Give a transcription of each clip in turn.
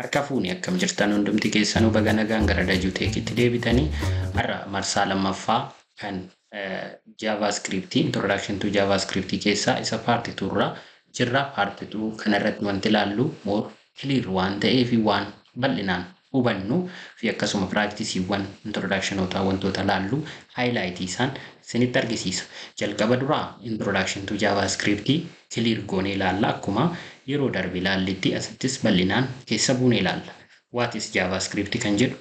Harka fuuni akkam jirtan hundumti keessanuu baga nagaan gara Dajuu Teekitti deebitanii har'a marsaa lammaffaa kan JavaScript Introduction to JavaScript keessaa isa part 2 irra jirra. Part 2 kanarratti wanti ilaallu more clear waan ta'eef waan bal'inaan hubannu fi akkasuma practiceewwan introductionoota wantoota ilaallu highlight isaan isinitti argisiisa. Jalqaba duraa Introduction to JavaScript clear goonee ilaalla akkuma yeroo darbe ilaalletti asittis bal'inaan keessa buune ilaalla. What is JavaScript kan jedhu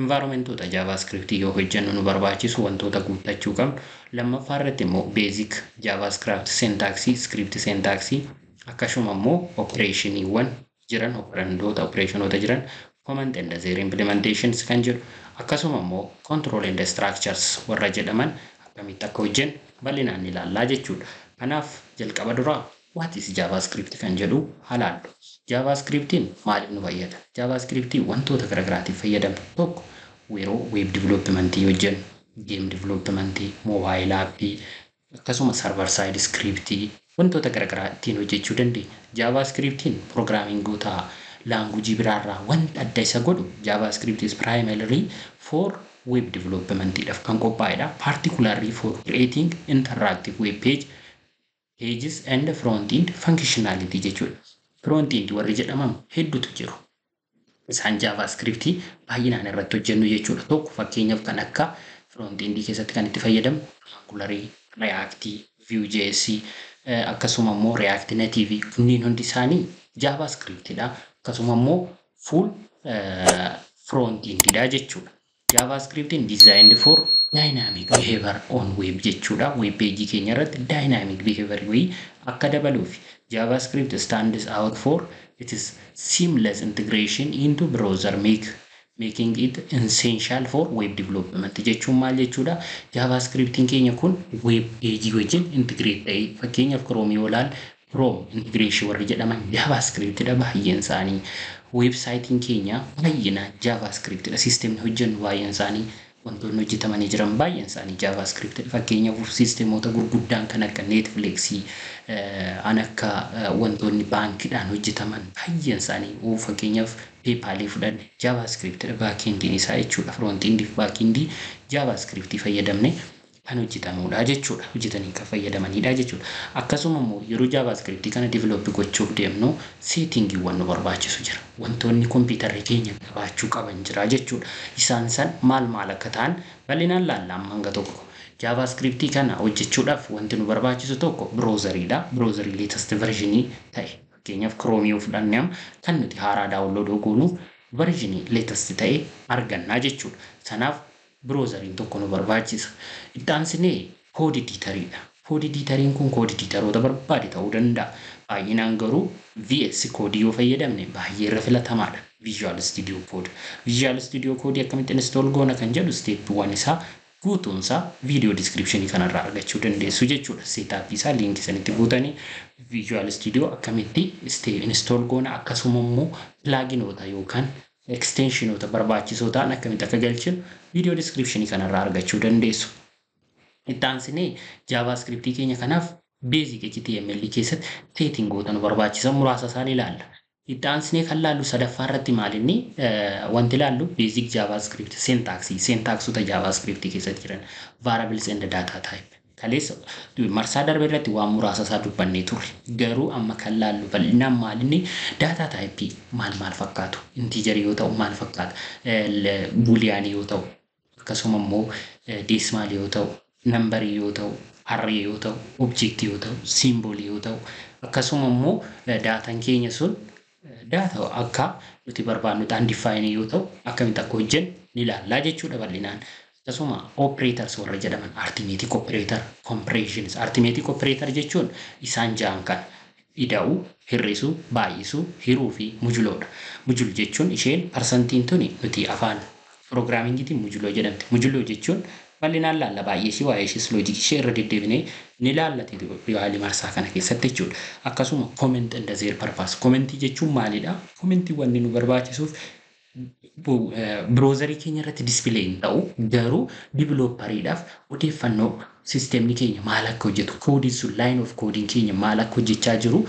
environmentoota JavaScript yoo hojjennu nu barbaachisu wantoota guuttachuu qabnu. Lammaffaa irratti immoo basic JavaScript syntax, script syntax akkasuma immoo operationiiwwan jiran operationoota jiran command and their implementations kan jedhu akkasuma immoo control and structures warra jedhaman akkamitti akka hojjennu bal'inaan ilaallaa jechuudha. Kanaaf jalqaba duraa what is JavaScript kan jedhu halaallu. JavaScriptiin maaliif nu fayyada? JavaScript wantoota garaagaraatiif fayyadamna. Tokko yeroo web development hojjennu, game development, mobile app, akkasuma server side script wantoota garaagaraa ittiin hojjechuu dandeenya. JavaScriptiin programmingoota language biraarraa wanta adda isa godhu JavaScript is primarily for web development dhaaf kan qophaa'edha. Particularly for creating interactive web pages and front-end functionality jechuudha. Front-end warri jedhaman hedduutu jiru. Isaan JavaScript baay'inaan irratti hojjennu jechuudha. Tokko fakkeenyaaf kan akka front-end keessatti kan itti fayyadamnu Angular, React, Vue.js akkasuma immoo React Native kunniin hundi isaanii JavaScriptidha. Akkasuma immoo full front-endidha jechuudha. JavaScript designed for dynamic behavior on web jechuudha. Web page keenya irratti dynamic behavior akka dabaluuf JavaScript stands out for its seamless integration into browser making it essential for web development jechuun maal jechuudha. JavaScript keenya kun web page wajjin integrate ta'ee fakkeenyaaf Chrome yoo ilaalle Chrome integration warri jedhaman JavaScript dha baay'een isaanii. Website keenya baay'inaan JavaScript dha. System hojjennu baay'een isaanii wantoonni hojjetamanii jiran baay'een isaanii JavaScript dha. Fakkeenyaaf sisteemota gurguddaan kan akka Netflix akka wantoonni baankiidhaan hojjetaman baay'een isaanii fakkeenyaaf PayPal fudhanne JavaScript dha. Backend isaa jechuudha. Frontend fi backend JavaScript fayyadamne kan hojjetamudha jechuudha. Hojjetanii kan fayyadamanidha jechuudha. Akkasuma immoo yeroo JavaScript kana develop gochuuf deemnu settingiiwwan nu barbaachisu jira. Wantoonni kompiitarri keenya qabaachuu qaban jira jechuudha. Isaan san maal akka ta'an bal'inaan laalla amma hanga tokko. JavaScript kana hojjechuudhaaf wanti nu barbaachisu tokko browseridha. Browserii latest version ta'e. Fakkeenyaaf Chrome yoo fudhanne kan nuti haaraa download goonu version latest ta'e arganna jechuudha. Sanaaf browseriin tokko nu barbaachisa. Itti aansinee code editor'idha. Code editor'iin kun code editoroota barbaade ta'uu danda'a. Baay'inaan garuu VS Code yoo fayyadamne baay'ee irra filatamaadha. Visual Studio Code. Visual Studio Code akkamitti install goona kan jedhu step 1 isaa guutuunsaa video description kanarraa argachuu dandeessu jechuudha. Setup isaa link isinitti guutanii Visual Studio akkamitti install goona akkasuma immoo pluginoota yookaan extensionoota barbaachisoo ta'an akkamitti akka galchinu video description kanarraa argachuu dandeessu. Itti aansinee JavaScript keenya kanaaf basic HTML keessatti settingoota nu barbaachisan muraasa isaan ilaalla. Itti aansinee kan laallu sadaffaa irratti maalinni wanti ilaallu basic JavaScript syntaxota JavaScript keessatti jiran variables and data type. Kaleessa marsaa darbe irratti waan muraasa isaa dubbannee turre. Garuu amma kan laallu bal'inaan maalinni data type maal fakkaatu? Integer yoo ta'u maal fakkaata? Boolean yoo ta'u akkasuma immoo decimal yoo ta'u number yoo ta'u array yoo ta'u object yoo ta'u symbol yoo ta'u akkasuma immoo daataan keenya sun data akka nuti barbaadnu undefined yoo ta'u akkamitti akka hojjennu ni ilaallaa jechuudha bal'inaan. Akkasuma operators warra jedhaman arithmetic operator, comparisons. Arithmetic operator jechuun isaan ja'an kan ida'uu, hir'isuu, baay'isuu, hiruu fi mujuloodha. Mujul jechuun isheen parsantiin tuni nuti afaan programmingiitiin mujuloo jedhamti. Mujuloo jechuun bal'inaan laalla baay'ee ishee waa'ee ishees loojikii ishee irra deddeebinee ni laallate haalli marsaa kana keessatti jechuudha. Akkasuma comment and their purpose. Commentii jechuun maalidha? Commentii wanni nu barbaachisuuf browserii keenya irratti display ta'u garuu developeriidhaaf odeeffannoo sistemni keenya maal akka hojjetu koodiin sun line of coding keenya maal akka hojjechaa jiru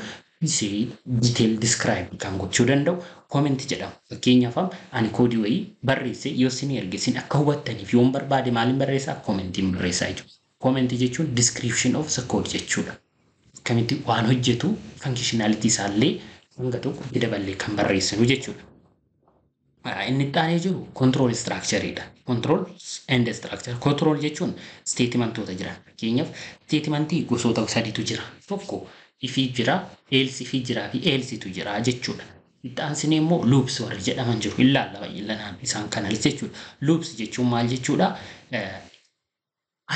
isii detail describe kan gochuu danda'u comment jedhama. Fakkeenyaaf ani koodii wayii barreesse yoo isin erge isin akka hubattaniif yoon barbaade maaliin barreessaa commentiin barreessaa jechuudha. Comment jechuun description of the code jechuudha. Akkamitti waan hojjetu functionality isaallee hanga tokko itti daballee kan barreessinu jechuudha. Inni itti jiru control structure dha. Control and structure. Control jechuun statementoota jiran. Fakkeenyaaf statementii gosoota sadiitu jira. Tokko ifii jira, else ifii jira fi else tu jira jechuudha. Itti aansinee immoo loops warri jedhaman jiru. Ilaalla baay'inaan isaan kanas jechuudha. Loops jechuun maal jechuudha?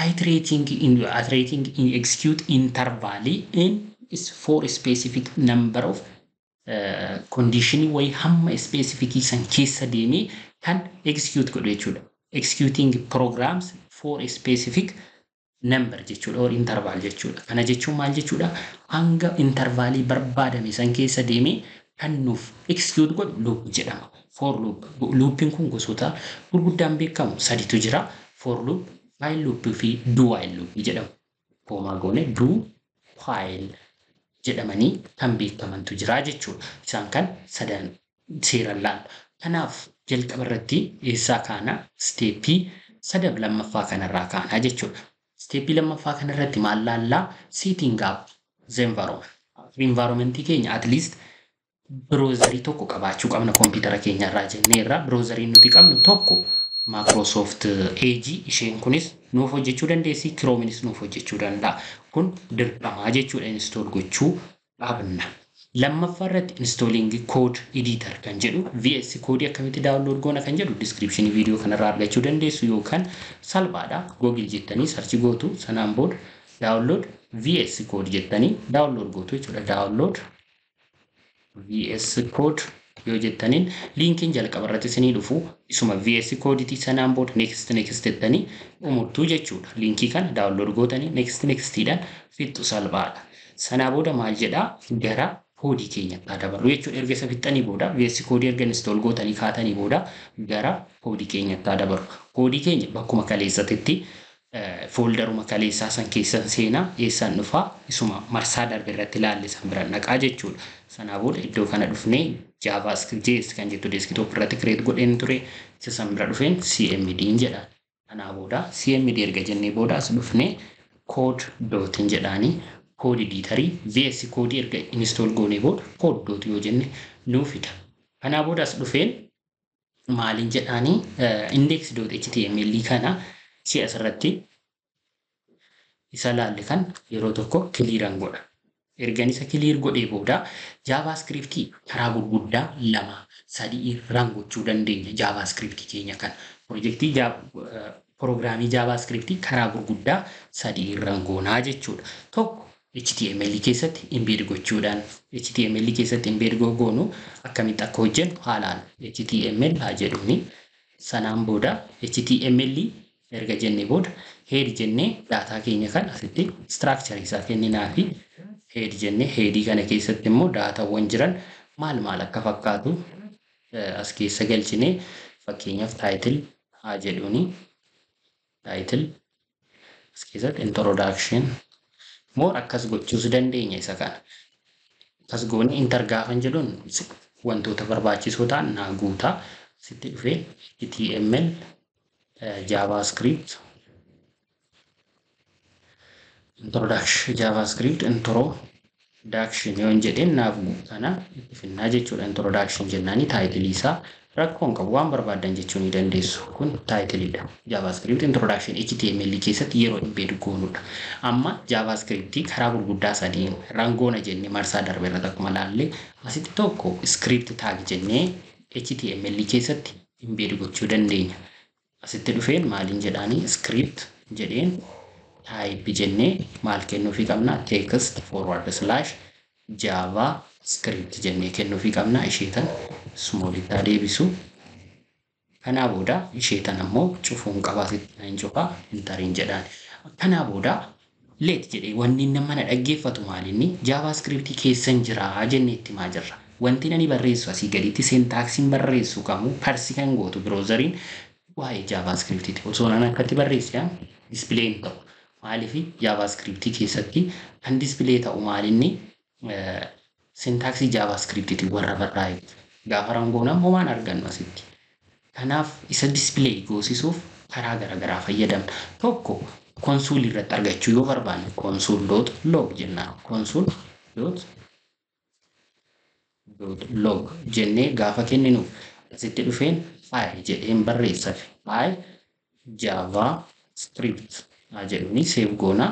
Iterating in execute interval in is for a specific number of condition way hamma specific san keessa deemee kan execute godhu jechuudha. Executing programs for a specific number jechuudha or interval jechuudha. Kana jechuun maal jechuudha? Hanga intervalii barbaadame san keessa deemee kan nuuf execute godhu loop jedhama. For loop. Loopin kun gosoota gurguddaan beekamu sadiitu jira. For loop, while loop fi do while loop jedhamu. Koomaa goone do while jedhamanii kan beekamantu jira jechuudha. Isaan kan sadan seeraan laala. Kanaaf jalqaba irratti eessaa kaana steepii sadab lammaffaa kanarraa kaana jechuudha. Steepii lammaffaa kanarratti maal laallaa? Setting up the environment. Environmentii keenya at least browserii tokko qabaachuu qabna kompiitara keenyarraa jenneerra. Browseriin nuti qabnu tokko Microsoft Edge isheen kunis nuuf hojjechuu dandeessi, Chromenis nuuf hojjechuu danda'a. Kun dirqamaa jechuudha install gochuu qabna. Lammaffaa irratti installing code editor kan jedhu VS Code akkamitti download goona kan jedhu description video kanarraa argachuu dandeessu yookaan salphaadha. Google jettanii search gootu sanaan booda download VS Code jettanii download gootu jechuudha. Download VS Code yoo jettaniin linkiin jalqaba irratti isinii dhufu isuma VS Code ti sanaan booda next jettanii umurtuu jechuudha. Linkii kana download gootanii next dhaan fixxu salphaadha. Sanaa booda maal jedhaa gara koodii keenyatti dabarru jechuudha. Erga isa fixxanii booda VS Code erga install gootanii kaatanii booda gara koodii keenyatti dabarru. Koodii keenya bakkuma kaleessatti folderuma kaleessaa san keessa seenaa eessaan dhufaa isuma marsaa darbe irratti ilaallisan bira naqaa jechuudha. Sanaa booda iddoo kana dhufnee JavaScript JS kan jettu desktop irratti create godheen ture isa san bira dhufeen CMD jedha. Sanaa booda CMD erga jennee booda as dhufnee code dootin jedhaanii code editorii VS Code erga install goonee booda code dot yoo jenne nuu fida. Kanaa booda as dhufeen maaliin jedhaanii index.html kana si asirratti isa laalle kan yeroo tokko clearan godha. Ergan isa clear godhee booda JavaScript karaa gurguddaa 2-3 irraan gochuu dandeenya. JavaScript keenya kan projektii programii JavaScript karaa gurguddaa 3 irraan goonaa jechuudha. Tokko HTML keessatti embed gochuudhaan HTML keessatti embed goonu akkamitti akka hojjennu haalaan HTML haa jedhuuni. Sanaan booda HTML erga jennee booda head jennee daataa keenya kan asitti structure isaa kenninaa fi head jennee headii kana keessatti immoo daataawwan jiran maal akka fakkaatu as keessa galchinee fakkeenyaaf title haa jedhuuni. Title as keessatti introduction moo akkas gochuus dandeenya isa kana. As goone enter gaafan jedhuun wantoota barbaachisoo ta'an naa guutaa sitti dhufee HTML JavaScript introduction JavaScript introduction yoon jedheen naaf kana itti finnaa jechuudha. Introduction jennaani title isaa rakkoon qabu waan barbaadan jechuu ni dandeessu. Kun title dha. JavaScript introduction HTML keessatti yeroo embed goonudha. Amma JavaScript karaa gurguddaa sadiin rangoona jennee marsaa darbe irratti akkuma laallee asitti tokko script tag jennee HTML keessatti embed gochuu dandeenya. Asitti dhufeen maaliin jedhaanii script jedheen type jennee maal kennuufii qabna text / JavaScript jennee kennuufii qabna. Isheetan smoolitti deebisu. Kanaa booda isheetan ammoo cufuun qabaasitti hin cufaa intariin jedhaan. Kanaa booda let jedhee wanni nama na dhaggeeffatu maalinni JavaScript keessan jira jennee itti maa jirra. Wanti nani barreessu asii gaditti syntaxiin barreessu qabu parsi kan gootu browseriin waa'ee JavaScript osoo nan akkatti barreessaa display ta'u. Maaliif JavaScript keessatti kan display ta'u maalinni syntaxii JavaScript ti warra barraa'e. Gaafa rangoon ammoo maan argannu asitti. Kanaaf isa display goosisuuf karaa garaagaraa fayyadamna. Tokko konsuul irratti argachuu yoo barbaanne console.log jennaan. console.log jennee gaafa kenninu asitti dhufeen file jedheen barreessa. File JavaScript jedhuni save goona.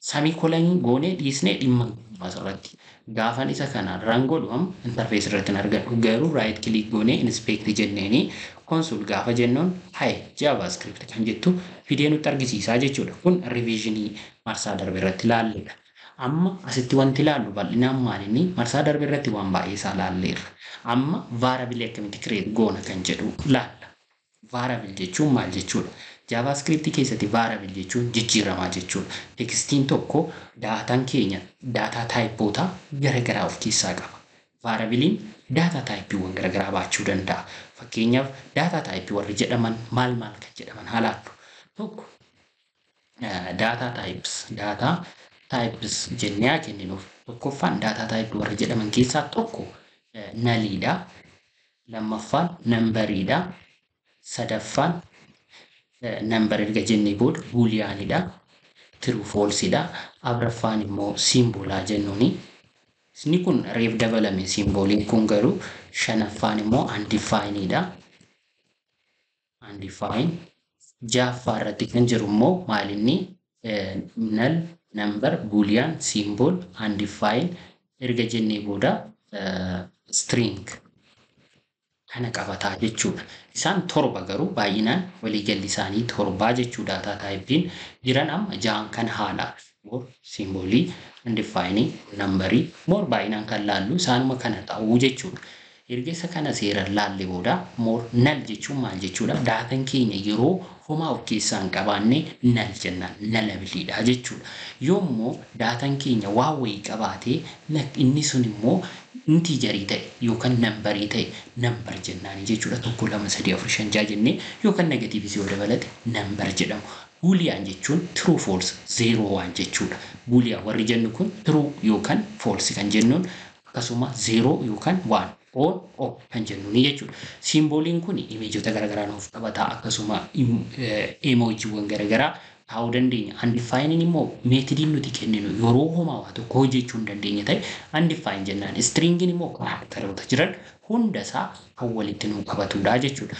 Semicolon goonee dhiisnee dhimma asirratti. Gaafan isa kana run godhum interface irratti argadhu garuu right click goonee inspect jenneeni console gaafa jennuun hi JavaScript kan jettu fidee nutti argisiisaa jechuudha. Kun revisionii marsaa darbe irratti ilaalledha. Amma asitti wanti ilaallu bal'inaan maalinni marsaa darbe irratti waan baay'ee isaa ilaalleerra. Amma variable akkamitti create goona kan jedhu ilaalla. Variable jechuun maal jechuudha? JavaScript keessatti variable jechuun jijjiiramaa jechuudha. Tekstiin tokko daataan keenya daataa taayipoota garaagaraa of keessaa qaba. Variablein daataa taayipiiwwan garaagaraa baachuu danda'a. Fakkeenyaaf daataa taayipii warri jedhaman maal kan jedhaman haalaallu. Tokko daataa types jennee haa kenninuuf. Tokkoffaan daataa taayipii warri jedhaman keessaa tokko naliidha. Lammaffaan nambariidha. Sadaffaan number erga jennee booda buuliyaanidha. True falseidha. Afraffaan immoo simbolaa jennuuni. Isni kun reef dabalame simboliin kun garuu shanaffaan immoo undefinedha. Undefined. Ja'affaa irratti kan jiru immoo maalinni null, number, boolean, symbol, undefined erga jennee booda string kana qabataa jechuudha. Isaan torba garuu baay'inaan waliigalli isaanii torbaa jechuudha. Daataa taayipiin jiran amma ja'an kan haala simbolii, undefined, numberii more baay'inaan kan laallu isaanuma kana ta'uu jechuudha. Erga isa kana seeran laalle booda more null jechuun maal jechuudha? Daataan keenya yeroo homaa of keessaa hin qabaanne null jennaan nullabiliidha jechuudha. Yoommoo daataan keenya waa wayii qabaatee inni sun immoo integerii ta'e yookaan nambarii ta'e nambar jennaani jechuudha. Tokko lama sadii afur shan ja'a jennee yookaan negatiivis yoo dabalate nambar jedhamu. Boolean jechuun true false 0 1 jechuudha. Boolean warri jennu kun true yookaan false kan jennuun akkasuma 0 yookaan 1 on off kan jennuuni jechuudha. Simboliin kun imeejota garaagaraa nuuf qabataa akkasuma emojiiwwan garaagaraa ta'uu dandeenya. Undefined immoo meetodiin nuti kenninu yeroo homaa waa tokko hojjechuu hin dandeenye ta'e undefined jennaan. Stringin immoo kaaraakteroota jiran hundasaa kan walitti nu qabatudha jechuudha.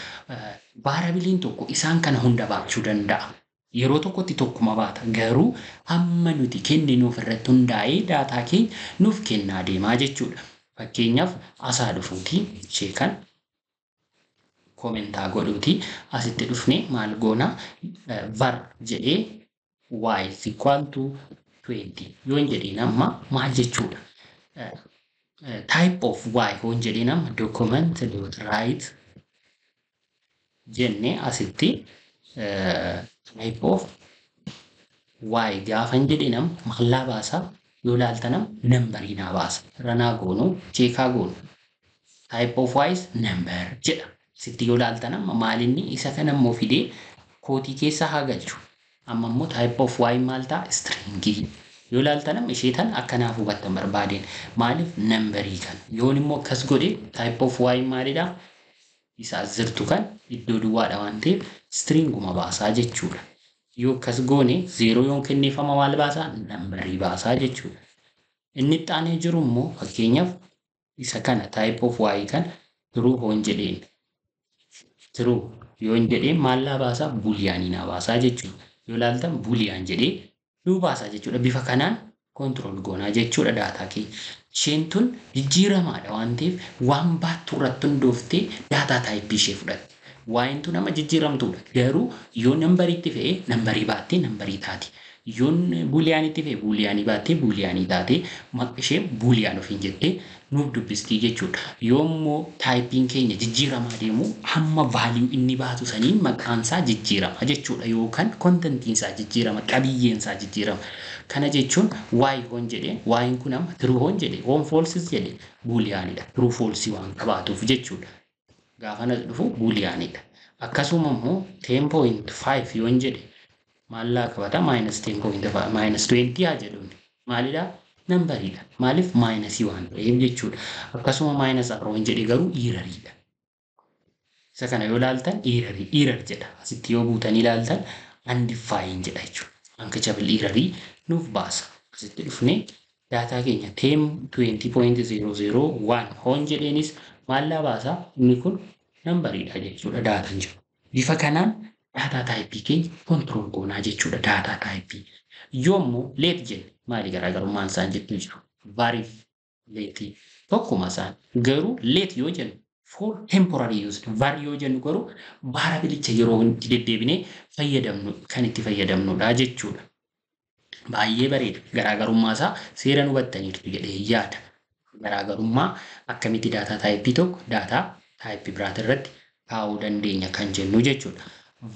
Variablein tokko isaan kana hunda baachuu danda'a. Yeroo tokkotti tokkuma baata garuu hamma nuti kenninuuf irratti hundaa'ee daataa keenya nuuf kennaa deemaa jechuudha. Fakkeenyaaf asaa dhufuutii sheekan komentaa godhuutii asitti dhufnee maal goona var jedhee y is equal to 20 yoon jedheen amma maal jechuudha. Type of y yoon jedheen amma document.write jennee asitti type of y gaafan jedheen amma maallaa baasaa yoo laaltanam nambarii naa baasa. Ranaa goonu cheekaa goonu. Type of y is number jedha. Sitti yoo laaltanam maalinni isa kana immoo fidee kootii keessa haa galchu. Amma immoo type of y maal ta'a stringii. Yoo laaltanam ishee tan akkanaaf hubattan barbaadeen maaliif nambarii kan. Yoon immoo akkas godhe type of y maalidha? Isa azirtu kan iddoo duwwaadha waan ta'eef stringuma baasaa jechuudha. Yoo akkas goone 0 yoon kenneefama maal baasaa? Nambarii baasaa jechuudha. Inni itti aanee jiru immoo fakkeenyaaf isa kana type of y kan true hoon jedheen. True yoon jedheen maallaa baasaa? Buuliyaanii naa baasaa jechuudha. Yoo laaltan buuliyaan jedhee nuu baasaa jechuudha. Bifa kanaan control goonaa jechuudha daataa keenya. Isheen tun jijjiiramaadha waan ta'eef waan baattu irratti hundooftee daataa taayipii ishee fudhatte. Waa'een tun nama jijjiiramtuudha. Garuu yoo nambariitti fe'ee nambarii baattee nambarii taati. Yoon buuliyaanitti fe'ee buuliyaanii baattee buuliyaanii taatee ishee buuliyaan ofiin jettee nuuf dubbistii jechuudha. Yoommoo taayipiin keenya jijjiiramaa deemu hamma vaaliyuu inni baatu saniin maqaansaa jijjiirama jechuudha. Yookaan kontentiinsaa jijjiirama, qabiyyeensaa jijjiirama. Kana jechuun y hoon jedhee y'n kun amma true hoon jedhee hoon falsis jedhee buuliyaanidha. True falsii waan qabaatuuf jechuudha. Gaafa na dhufu buuliyaanidha. Akkasuma immoo 10.5 yoon jedhe maallaa qabata -10.5 -20 haa jedhuun maalidha nambariidha. Maaliif maayinasii waan ta'eef jechuudha. Akkasuma maayinas arroon jedhe garuu iirariidha. Isa kana yoo ilaaltan iirar jedha. Asitti yoo buutanii ilaaltan undefined jedha jechuudha. Uncatchable iirarii nuuf baasa. Asitti dhufnee daataa keenya teem 20.001 hoon jedheenis maallaa baasaa inni kun nambariidha jechuudha daataan jiru. Bifa kanaan daataa taayipii keenya kontirool goonaa jechuudha daataa taayipii. Yoommoo leet jenne maali garaagarummaan isaan jechuu jiru. Variif leetii tokkuma isaan garuu leet yoo jennu for temporary use var yoo jennu garuu baara bilicha yeroo itti deddeebinee fayyadamnu kan itti fayyadamnudha jechuudha. Baay'ee bareeda garaagarummaa isaa seera hubattaniitu jedhee yaada. Garaagarummaa akkamitti daataa taayipii tokko daataa taayipii biraat irratti kaa'uu dandeenya kan jennu jechuudha.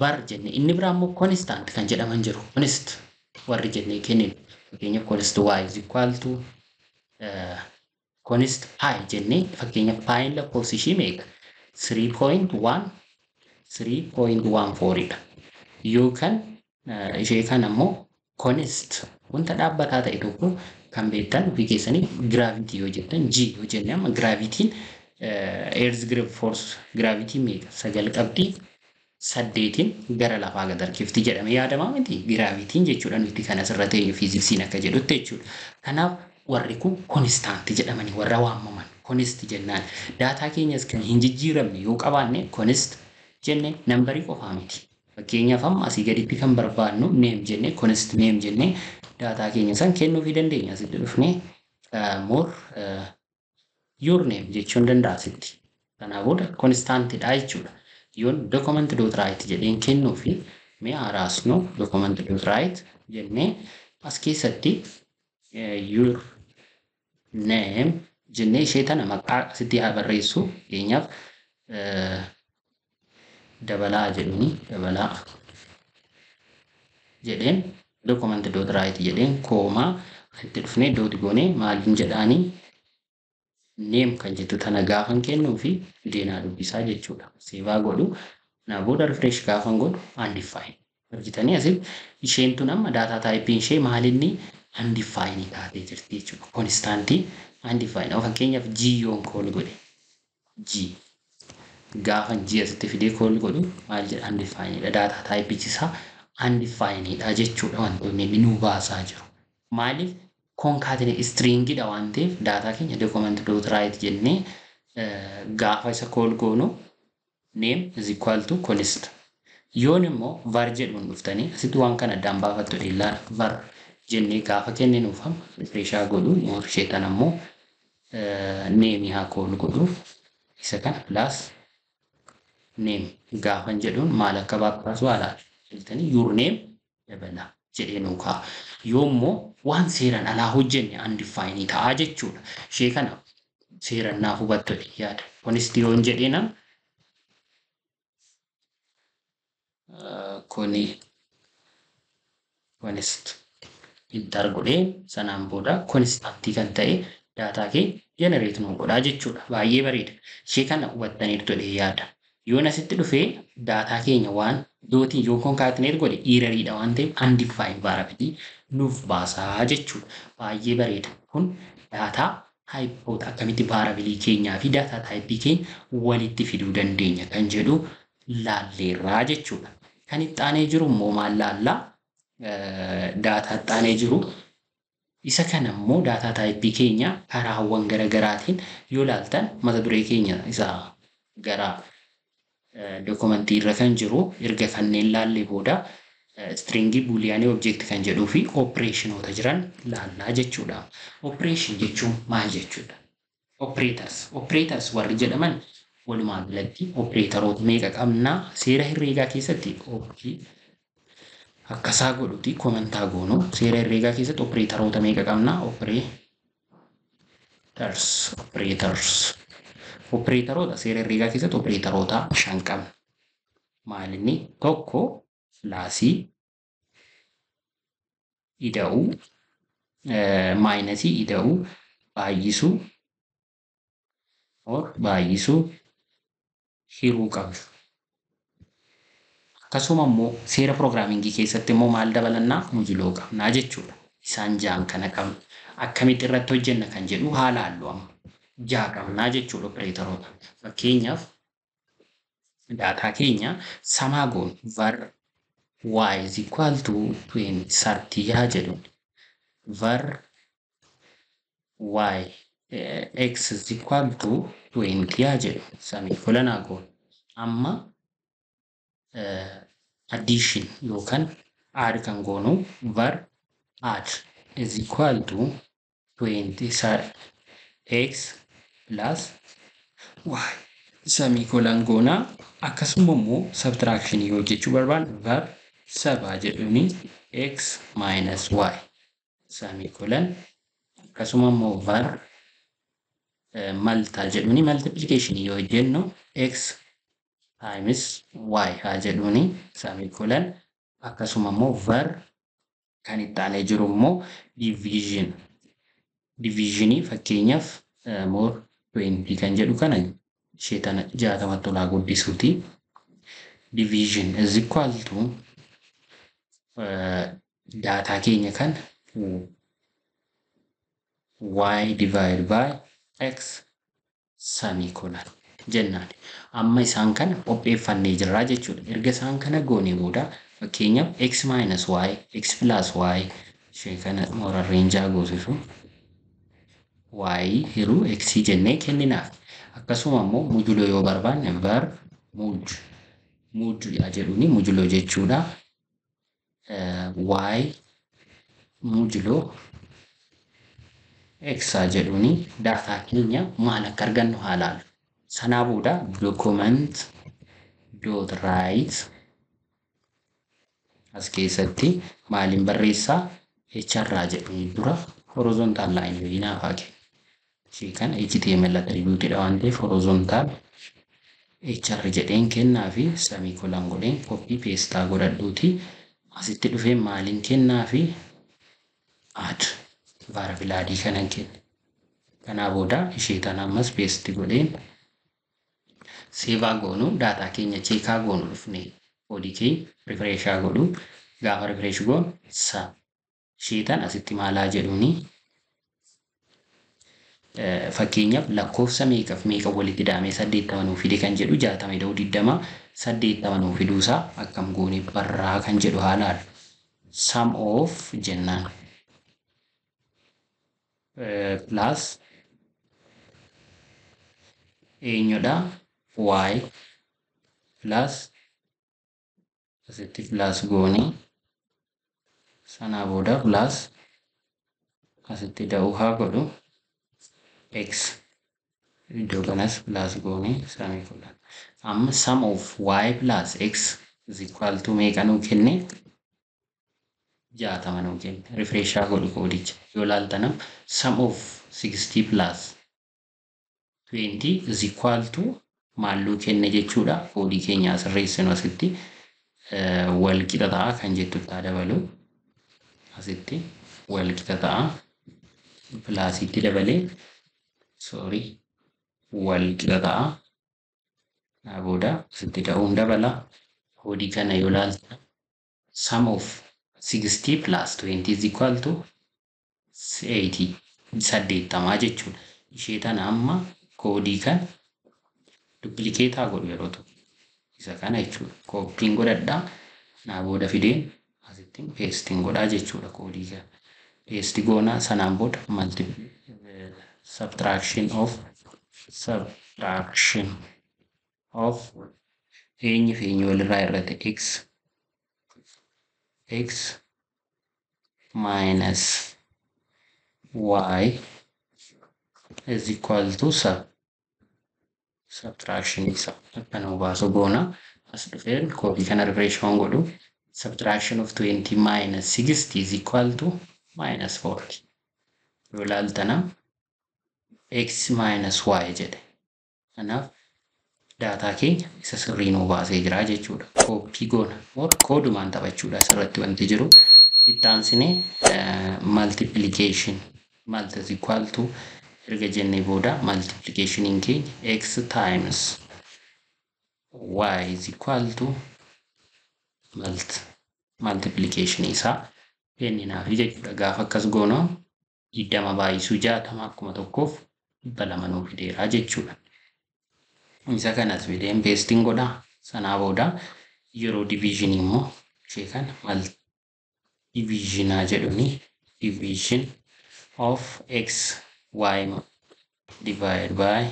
Var jenne inni biraa immoo constant kan jedhaman jiru. Const warri jennee kenninu fakkeenya const y is equal to const pi jennee fakkeenya pi lakkoofsi ishii meeqa 3.14 dha. Yookaan ishee kan ammoo const wanta dhaabbataa ta'e tokko kan beektan ofii keessanii gravity yoo jettan g yoo jenne amma gravitiin earth grip force gravity meeqa 9 qabdi 8 gara lafaa gad harkifti jedhamee yaadamaa miti giravitiin jechuudha nuti kan asirra ta'e fiiziksiin akka jedhutti jechuudha. Kanaaf warri kun konistaanti jedhamanii warra waamaman konist jennaan daataa keenyas kan hin jijjiiramne yoo qabaanne konist jenne nambarii qofaa miti. Fakkeenyaaf amma asii gaditti kan barbaadnu neem jenne konist neem jenne daataa keenya san kennuufii dandeenya. Asitti dhufnee more your name jechuun danda'a asitti. Kanaa booda konistaantidha jechuudha. Yoon document.write jedheen kennuufi mee haaraasnu document.write jennee as keessatti your name jennee ishee tana maqaa asitti haa barreessu. Fakkeenyaaf dabalaa jedhuni dabalaa jedheen document.write jedheen koomaa asitti dhufnee dooti goonee maaliin jedhaanii neem kan jettu tana gaafan kennuufi fideenaa dubbisaa jechuudha. Seevaa godhu na booda refresh gaafan godhu undefined. Argitanii asitti isheen tun amma daataa taayipiin ishee maalinni undefined taatee jirti jechuudha. Konstaantii undefined. Fakkeenyaaf g yoon kool godhe g gaafan g asitti fidee kool godhu maal jedha undefined daataa taayipichisaa undefined jechuudha wantoonni inni nu baasaa jiru. Maaliif concatenate string dha waan ta'eef daataa keenya document.write jennee gaafa isa kool goonu name is equal to const. Yoon immoo var jedhuun dhuftanii asitti waan kana addaan baafattu dheellaa var jennee gaafa kenninuuf refreshaa godhu isheetan ammoo name haa kool godhu isa kana plus name gaafan jedhuun maal akka baapaasu haala jetanii your name dabala jedhee nuukaa. Yoommoo waan seeraan alaa hojjenne undefined ta'a jechuudha. Ishee kana seeraan naaf hubattu yaada. Konist yoon jedheenam konist intar godhee sanaan booda konistaantii kan ta'e daataa kee generate nu godhaa jechuudha. Baay'ee bareeda. Ishee kana hubattaniirtu yaada. Yoon asitti dhufee daataa keenya waan dootiin yoo concatenate godhe iirariidha waan ta'eef undefined variable nuuf baasaa jechuudha. Baay'ee bareeda. Kun daataa taayipoota akkamitti variable keenyaa fi daataa taayipii keenya walitti fiduu dandeenya kan jedhu laalleerraa jechuudha. Kan itti aanee jiru immoo maal laallaa? Daataa itti aanee jiru isa kana immoo daataa taayipii keenya karaawwan garaagaraatiin yoo laaltan mata duree keenya isa gara dokumentii irra kan jiru erga kanneen laallee booda stringii buliyaanii object kan jedhuu fi operationoota jiran laallaa jechuudha. Operation jechuun maal jechuudha? Operators warri jedhaman walumaa galatti operateroota meeqa qabnaa seera herreegaa keessatti akkasaa godhuti komentaa goonu seera herreegaa keessatti operateroota meeqa qabnaa operateroota seera herreegaa keessatti operateroota 5 qabna. Maalinni tokko laasii ida'uu maayinasii ida'uu baay'isuu hiruu qabna. Akkasuma immoo seera piroograamingii keessatti immoo maal dabalannaa mujuloo qabnaa jechuudha. Isaan ja'an kana qabna. akkamitti irratti hojjenna kan jedhu haala halluu amma jaaqamnaa jechuudha opereetoroota. Fakkeenyaaf daataa keenya samaa goon var y is equal to 20 haa jedhu var y x is equal to 20 haa jedhu semicolon goon amma addition yookaan add kan goonu var add is equal to 20 x plus y semicolon goona akkasuma immoo subtraction yoo jechuu barbaanne var saba jedhuni x minus y semicolon akkasuma immoo var multa jedhuni multiplication yoo jennu x times y haa jedhuni semicolon akkasuma immoo var kan itti aanee jiru immoo division fakkeenyaaf more 20 kan jedhu kana sheetana 60 tolaa guddisuuti division is equal to data keenya kan y divided by x semicolon jennaan amma isaan kana qopheeffannee jirra jechuudha erga isaan kana goonee booda fakkeenyaaf x minus y x plus y ishee kana moora reenjaa goosisu y hiruu x jennee kenninaaf akkasuma immoo modulo yoo barbaanne var modulo jedhuni modulo jechuudha y modulo x jedhuni data keenya maal akka argannu haalaalu sanaa booda document dot write as keessatti maaliin barreessaa hrraa jedhuni dura horizontal line wayinaa faage ishee kan html attributed waan ta'eef horizontal hr jedheen kennaa fi semicolon godheen copy paste godhadhuuti asitti dhufee maaliin kennaa fi add variable id kanan kenna kanaa booda ishee tan ammas paste godheen save goonu data keenya check goonu dhufne odk refresh godhu gaafa refresh goon sa ishee tan asitti maalaa jedhuni fakkeenyaaf lakkoofsa meeqa walitti daamee 80 nuu fide kan jedhu 60 da'uu 20 80 nuu fiduusaa akkam goonee barraa kan jedhu haalaan sum of jennaan plus eenyudha y plus asitti plus goonee sanaa booda plus asitti da'uu haa godhu x iddoo kanas plus goone semicolon amma sum of y plus x is equal to meeqa nuu kenne 60 nuu kenne refresh godhu koodicha yoo laaltanam sum of 60 plus 20 is equal to maalluu kenne jechuudha koodii keenya asirreessinu asitti wal qixa ta'a kan jettu taa dabalu asitti wal qixa ta'a plus itti dabalee sorry wal qixa ta'a booda asitti da'uun dabala koodii kana yoo laalta sum of 60 plus 20 is equal to 80 80 jechuudha ishee tana amma koodii kan duplicate godhu yeroo tokko isa kana jechuudha copying godhadhaa naa booda fideen asitti pasting godhaa jechuudha koodii kan paste goonaa sanaan booda subtraction of eenyu walirraa irratti x minus y is equal to subtraction isa akkana baasu goona as dhufeen koodii kana refresh godhu subtraction of 20 minus 60 is equal to minus 40 yoo laaltana x minus y jedhe kanaaf data keenya isa sirrii nuu baasee jira jechuudha copy goona koodumaan taphachuudha asirratti wanti jiru ittaansine multiplication is equal to erga jennee booda multiplication in keenya x times y is equal to multiplication isaa kenninaafi jechuudha gaafa akkas goona 20 baay'isuu 60 akkuma tokkoof 200 nuuf fideera jechuudha. Isa kanas fideen paastiin godhaa. Sanaa booda yeroo division immoo ishee kana maal divisionaa jedhuni division of x y divided by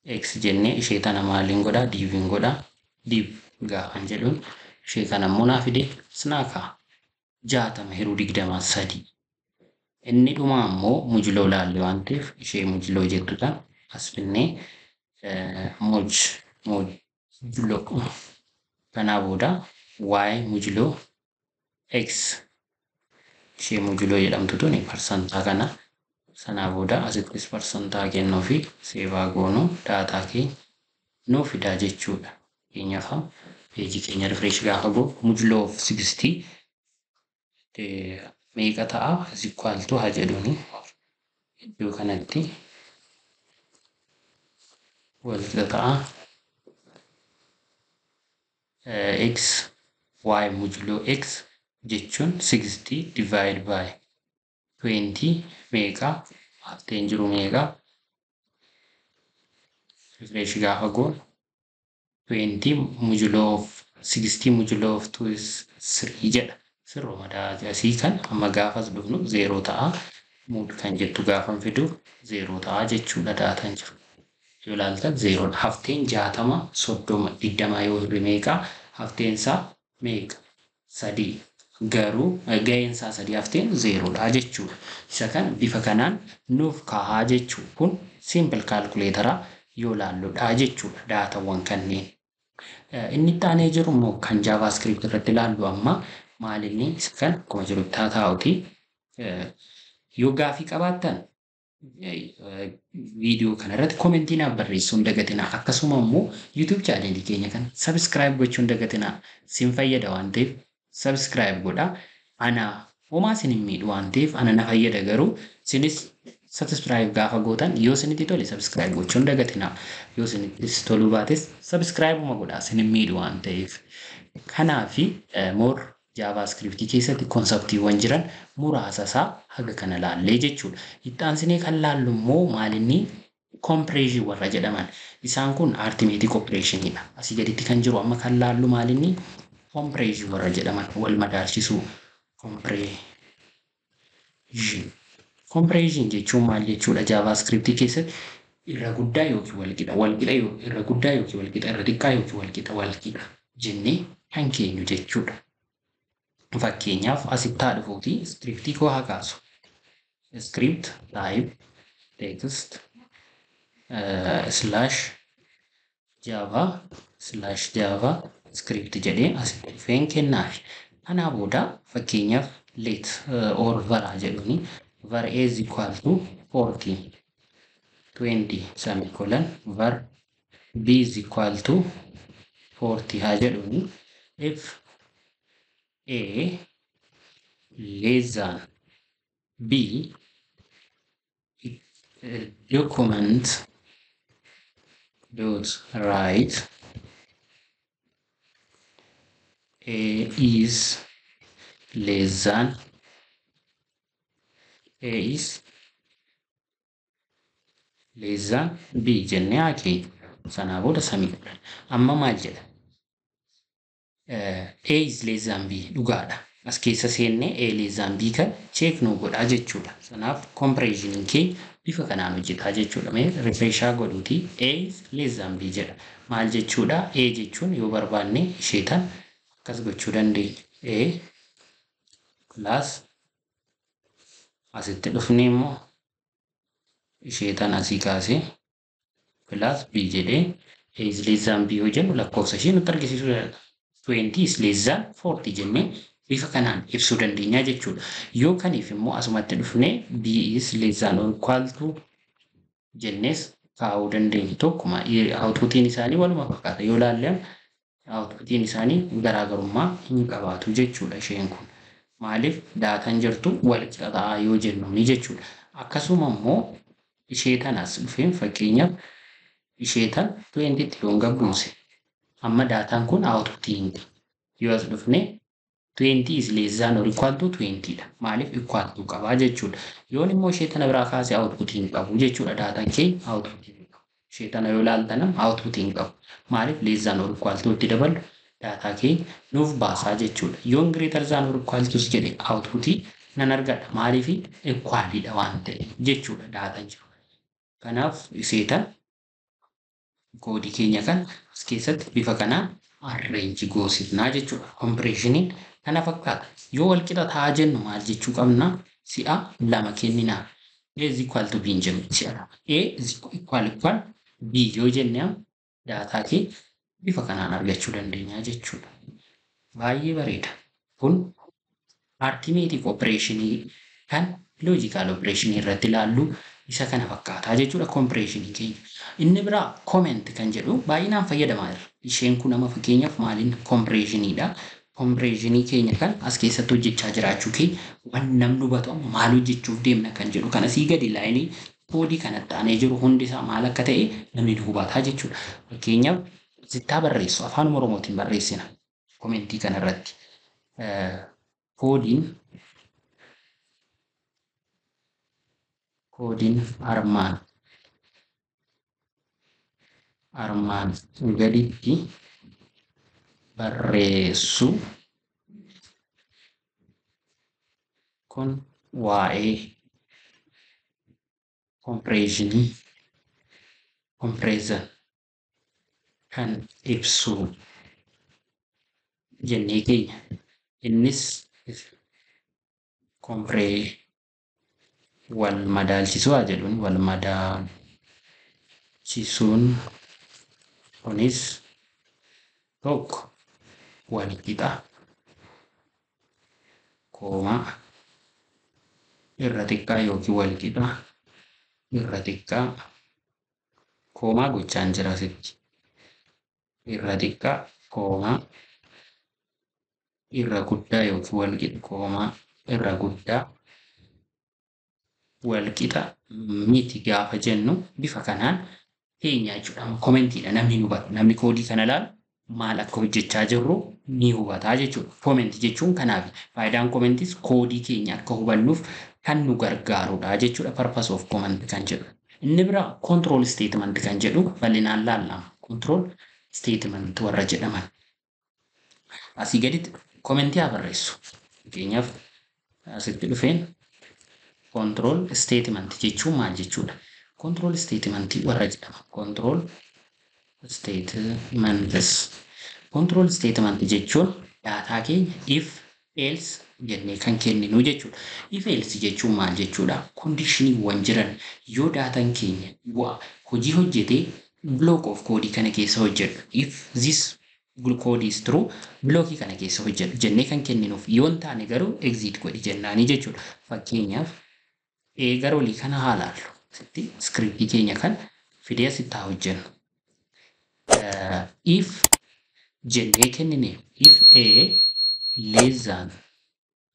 x jennee ishee tana maaliin godhaa diviin godhaa div gaafan jedhuun ishee kana immoo naa fide snaakaa 60 hiruu 23 inni dhumaa immoo mujiloo laalle waan ta'eef ishee mujiloo jettuudha as finnee mujiloo kanaa booda y mujiloo x ishee mujiloo jedhamtu tuni parsantaa kana sanaa booda asittis parsantaa kennuu fi seevaa goonuu daataa keenya nuu fidaa jechuudha. Keenyaaf peejii keenya refresh gaafa goonu mujiloo of 60 meeqa ta'a is equal to haa jedhuni iddoo kanatti walitti ta'a x y mujiloo x jechuun 60 divide by 20 meeqa hafteen jiru meeqa refresh gaafa goonu 20 mujiloo of 60 mujiloo of 2 is 3 jedha. Sirroo madaa asii kan amma gaafas dhufnu 0 ta'a. Muud kan jettu gaafan fidu 0 ta'a jechuudha daataan jiru. Yoo ilaaltan 0 hafteen 60 30 20 yoo hirri meeqa hafteen isaa meeqa 3 garuu ga'een isaa 3 hafteen 0 dha jechuudha. Isa kan bifa kanaan nuuf kaa'aa jechuudha. Kun simple calculator yoo laalludha jechuudha daataawwan kanneen. Inni taanee jiru immoo kan JavaScript irratti ilaallu amma maalinni isa kan akkuma jiru taa'uuti. Yoo gaafii qabaattan viidiyoo kana irratti komentii naaf barreessuu hin dagatinaa. Akkasuma immoo YouTube channel keenya kan subscribe gochuu hin dagatinaa. Sin fayyada waan ta'eef subscribe godhaa. Ana homaa sin hin miidhu waan ta'eef ana na fayyada garuu sinis subscribe gaafa gootan yoo sinitti tole subscribe gochuu hin dagatinaa. Yoo sinitti toluu baates subscribe uma godhaa sin hin miidhu waan ta'eef. Kanaafi more JavaScript keessatti konseptiiwwan jiran muraasa isaa haga kana laallee jechuudha. Ittaansinee kan laallu immoo maalinni compression warra jedhaman. Isaan kun arithmetic operationidha. Asii gaditti kan jiru amma kan laallu maalinni compression warra jedhaman wal madaalchisuu compression jechuun maal jechuudha JavaScript keessatti irra guddaa yookiin walqixa irra guddaa yookiin walqixa irra xiqqaa yookiin walqixa jennee kan keenyu jechuudha. Fakkeenyaaf asitti haa dhufuuti scriptii koo haa kaasu. Script type text /java script jedhee asitti dhufeen kennaafi. Kanaa booda fakkeenyaaf let or var jedhuni var a is equal to 40 20 semicolon var b is equal to 40 haa jedhuni if a less than b document dot write a is less than b jennee haakee sanaa booda semicolon. Amma maal jedha a is less than b dhugaadha. As keessa seennee a less than b kan check nu godhaa jechuudha. Sanaaf compression kee bifa kanaan hojjetaa jechuudha. Mee refreshaa godhuuti a is less than b jedha. Maal jechuudha? A jechuun yoo barbaanne ishee tan akkas gochuu dandeenya. A plus asitti dhufnee immoo ishee tan asii kaasee plus b jedhee a is less than b yoo jennu lakkoofsa ishee nutti argisiisuu danda'a. 20 is less than 40 jennee bifa kanaan ibsuu dandeenya jechuudha. Yoo kaniif immoo asumatti dhufnee b is less than or equal to jennees kaa'uu dandeenya. Tokkuma outputiin isaanii waluma fakkaata. Yoo ilaallee outputiin isaanii garaagarummaa hin qabaatu jechuudha isheen kun. Maaliif daataan jirtu walqixa ta'aa yoo jennuuni jechuudha. Akkasuma immoo ishee tanas dhufeen fakkeenyaaf ishee tan 20 tti yoon gabbuuse amma daataan kun outputiin yoo as dhufne 20 is less than or equal to 20 dha. Maaliif equal to qaba jechuudha. Yoon immoo ishee tana biraa kaasee output hin qabu jechuudha. Daataan keenya output hin qabu. Ishee tana yoo ilaaltan output hin qabu. Maaliif less than or equal to itti dabalu daataa keenya nuuf baasaa jechuudha. Yoon greater than or equal to jedhe output nan argadha. Maaliif equal dha waan ta'eef jechuudha daataan jiru. Kanaaf iseetan koodii keenya kan as keessatti bifa kanaan arrange goosifnaa jechuudha. Compression kana fakkaata. Yoo wal qixa ta'aa jennu maal jechuu qabna? Si'a lama kenninaa. A is equal to B hin jennu si'a. A is equal B yoo jenne daataa kee bifa kanaan argachuu dandeenya jechuudha. Baay'ee bareeda. Kun arithmetic operation kan logical operation irratti ilaallu isa kana fakkaataa jechuudha compression keenya. Inni biraa comment kan jedhu baay'inaan fayyadamaa jira. Isheen kun nama fakkeenyaaf maaliin compressionidha. Compression keenya kan as keessatti hojjechaa jiraachuu keenya waan namni hubatu amma maal hojjechuuf deemna kan jedhu kana sii gadi laayinii koodii kanatti aanee jiru hundi isaa maal akka ta'e namni hubataa jechuudha. Fakkeenyaaf sittaa barreessu afaan Oromootiin barreessina komentii kanarratti. Koodiin armaan gaditti barreessu kun waa'ee compression kan ibsu jennee keenya. Innis wal madaalchisuu jedhuun wal madaalchisuun kunis tokko wal qixa koomaa irra xiqqaa yookiin wal qixa irra xiqqaa koomaa gochaan jira asitti. Irra xiqqaa koomaa irra guddaa yookiin wal qixa koomaa irra guddaa wal qixa miti gaafa jennu bifa kanaan keenyaa jechuudha. Komentiidha namni hubata. Namni koodii kana ilaalu maal akka hojjechaa jirru ni hubataa jechuudha. Comment jechuun kanaaf faayidaan commentis koodii keenya akka hubannuuf kan nu gargaarudha jechuudha. Purpose of comment kan jedhu. Inni biraa control statement kan jedhu bal'inaan laallama. Control statement warra jedhaman. Asii gaditti commentii haa barreessu. Fakkeenyaaf asitti dhufeen control statement jechuun maal jechuudha? Control statement warra jedhama. Control statement jechuun daataa keenya if else jennee kan kenninu jechuudha. If else jechuun maal jechuudha? Conditioningwwan jiran yoo daataan keenya hojii hojjetee block of code kana keessa hojjedhu. If this code is true, blockii kana keessa hojjedhu jennee kan kenninuuf yoo hin taane garuu exit godhi jennaani jechuudha. Fakkeenyaaf gara olii kana haa laallu. Scriptii keenya kan fidee asitti haa hojjennu. If jennee kennine if A less than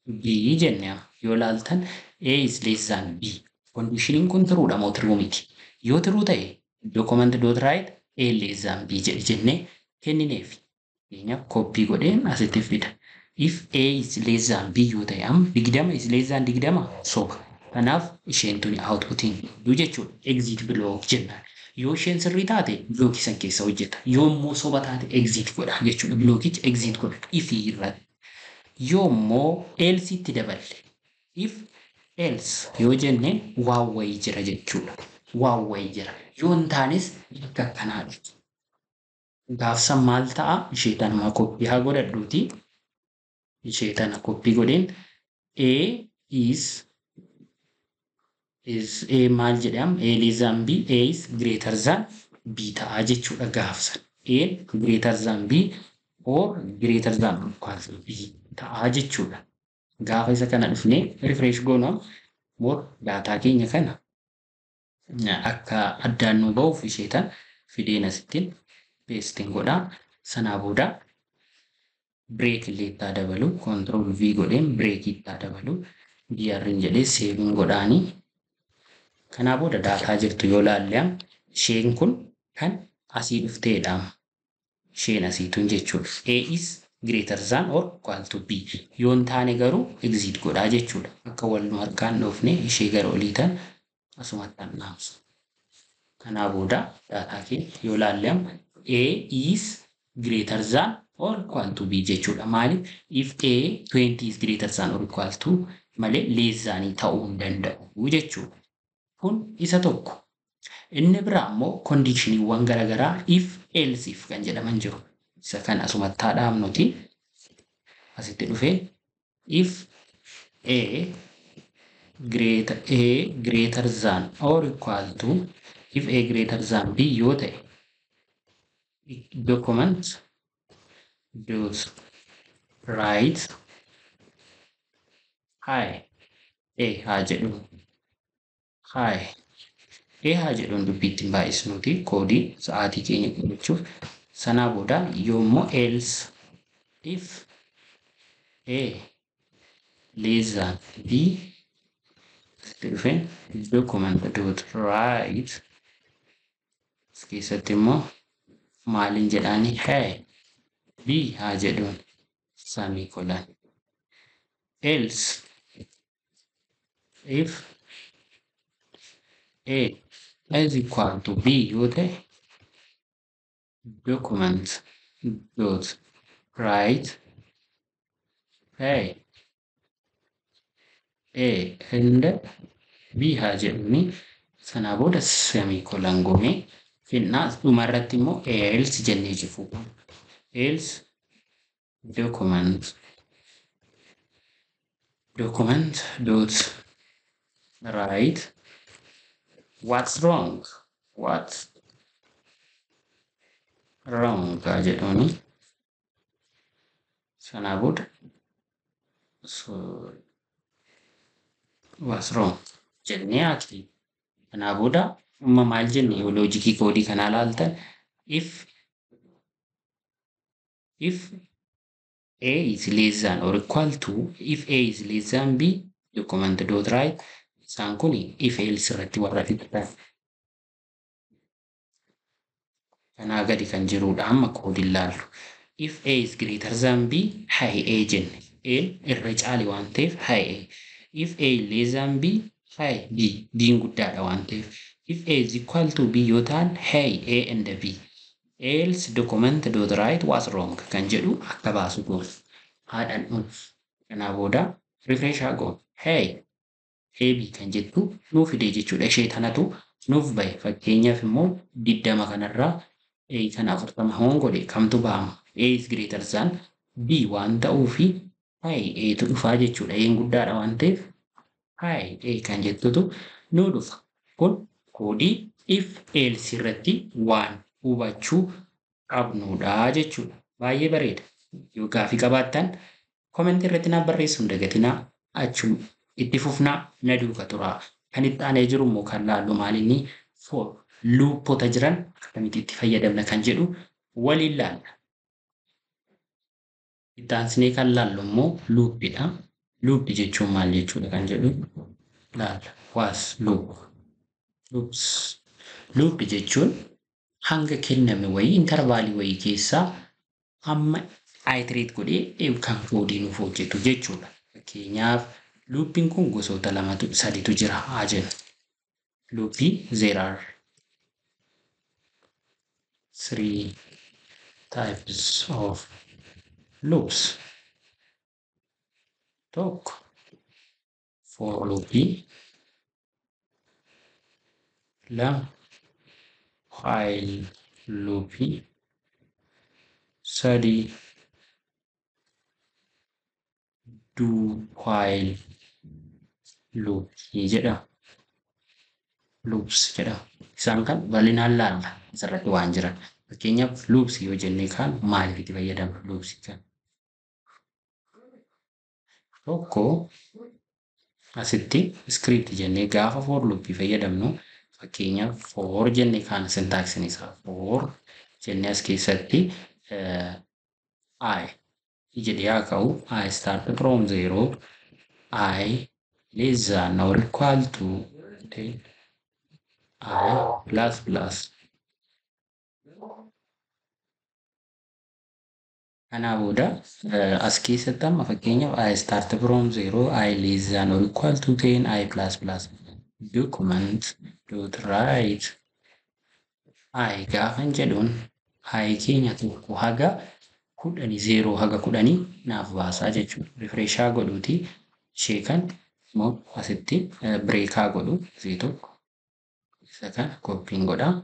B jennee yoo laaltan A is less than B. Conditioning kun turuudha moo turuu miti. Yoo turuu ta'e document.write A less than B jennee kennineef. Keenyaaf copy godheen asitti fida. If A is less than B yoo ta'e amma 20 is less than 20 soba. Kanaaf isheen tuni outputiin du jechuudha. Exit block jennaan. Yoo isheen sirrii taate blookii san keessa hojjeta. Yoo immoo soba taate exit godha jechuudha. Blookichi exit godha ifii irratti. Yoo immoo else itti daballe. If else yoo jenne waan wayii jira jechuudha. Waan wayii jira. Yoo hin taanes bakka akkanaadha. Gaafsan maal ta'a? Ishee tana koppii haa godhadhuuti. Ishee tana koppii godheen A is A maal jedham? A less than B, A is greater than B ta'a jechuudha gaafsan. A greater than B or greater than equal to B ta'a jechuudha. Gaafa isa kana dhufnee refresh goonaa more daataa keenya kana akka addaan nu ba'uuf ishee tan fideen asittiin pasting godhaa. Sanaa booda break illee itti dabalu control V godheen break itti dabalu BR'n jedhee saving godhaanii. Kanaa booda daataa jirtu yoo laallee isheen kun kan asii dhufteedha. Isheen asiituun jechuudha. A is greater than or equal to b. Yoon taane garuu exit godhaa jechuudha. Akka wal nu harkaan dhoofne ishee gara oliitan asumattan dhaamsu. Kanaa booda daataa kee yoo laallam A is greater than or equal to b jechuudha. Maaliif if A 20 is greater than or equal to malee less than ta'uu hin danda'u jechuudha. Kun isa tokko. Inni biraa immoo conditioniiwwan garaagaraa if else if kan jedhaman jiru. Isa kan asumatti dhaabnuti asitti dhufee if A greater than or equal to if A greater than B yoo ta'e document dot write hi A haa jedhu hi A haa jedhuun dubbiittiin baay'isnuuti koodii sa'aatii keenya qorachuuf sanaa booda yoommoo else if A less than B document dot write keessatti immoo maaliin jedhaani hey B haa jedhuun semicolon else if A is equal to B yoo ta'e document dot write hey A and B haa jedhuni sanaa booda semicolon goonee finnaa dhumarratti immoo else jennee jiru. Else document dot write what's wrong haa jedhuni sanaa booda so what's wrong jennee akti kanaa booda amma maal jenne yoo loojikii koodii kanaa laaltan if A is less than or equal to if A is less than B document dot write isaan kun if else irratti warra fixatan kanaa gadi kan jirudha amma koodiin laallu if A is greater than B high A jenne A irra caali waan ta'eef high A if A is less than B high B B'n guddaadha waan ta'eef if A is equal to B yoo ta'an high A and B else document dot write what's wrong kan jedhu akka baasu goon haadhan dhuunf kanaa booda refresh haa goon hey AB kan jettu nuuf fidee jechuudha ishee tanatu nuuf bahe fakkeenyaaf immoo 20 kanarraa A kan 40 hoon godhe kamtu bahama A is greater than B waan ta'uufi hey A tu dhufaa jechuudha A'n guddaadha waan ta'eef hey A kan jettutu nu dhufa kun koodii if else irratti waan hubachuu qabnudha jechuudha. Baay'ee bareeda. Yoo gaafii qabaattan koomentii irratti naaf barreessuu hin dagatinaa. Achuma itti fufnaa na duuka turaa. Kan itti aanee jiru immoo kan laallu maalinni luupota jiran akkamitti itti fayyadamna kan jedhu waliin laalla. Itti aansinee kan laallu immoo luupidha. Luuppi jechuun maal jechuudha kan jedhu laalla. Was luup. Luuppi jechuun hanga kenname wayii intervaalii wayii keessaa hamma iterate godhee kan koodii nuuf hojjetu jechuudha. Fakkeenyaaf luuppiin kun gosoota sadiitu jira haa jennu. Luuppii there are 3 types of loops. Tokko for luuppii lama while loopii sadii do while loopii jedhama. Loops jedhama. Isaan kan bal'inaan laalla asirratti waan jiran. Fakkeenyaaf loops yoo jennee kaan maaliif itti fayyadamna loops kan? Tokko asitti script jennee gaafa for loopii fayyadamnu fakkeenyaaf for jennee kaan syntaxin isaa for jennee as keessatti I jedhee haa ka'u I start from 0 I less than or equal to I plus Kanaa booda as keessatti amma fakkeenyaaf I start from 0, I less than or equal to 10, I plus plus document dot write I gaafan jedhuun I keenya tokko haga 0 haga 10 naaf baasaa jechuudha. Refreshaa godhuuti ishee kan immoo asitti bireekaa godhu ishee tokko isa kan koppiin godhaa.